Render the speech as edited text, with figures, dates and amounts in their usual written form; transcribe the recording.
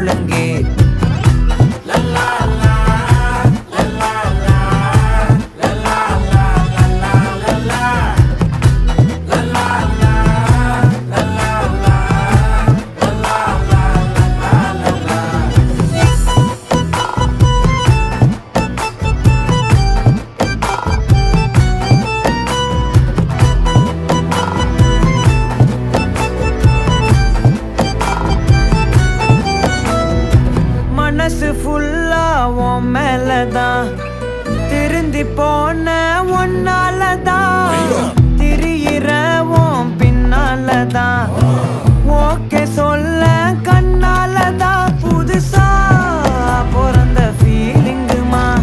ஒழுங்கே. மனசு ஃபுல்லா உன் மேலதான், திருந்தி போன ஒன்னாலதான், திரியிற உன் பின்னாலதான். ஓகே சொல்ல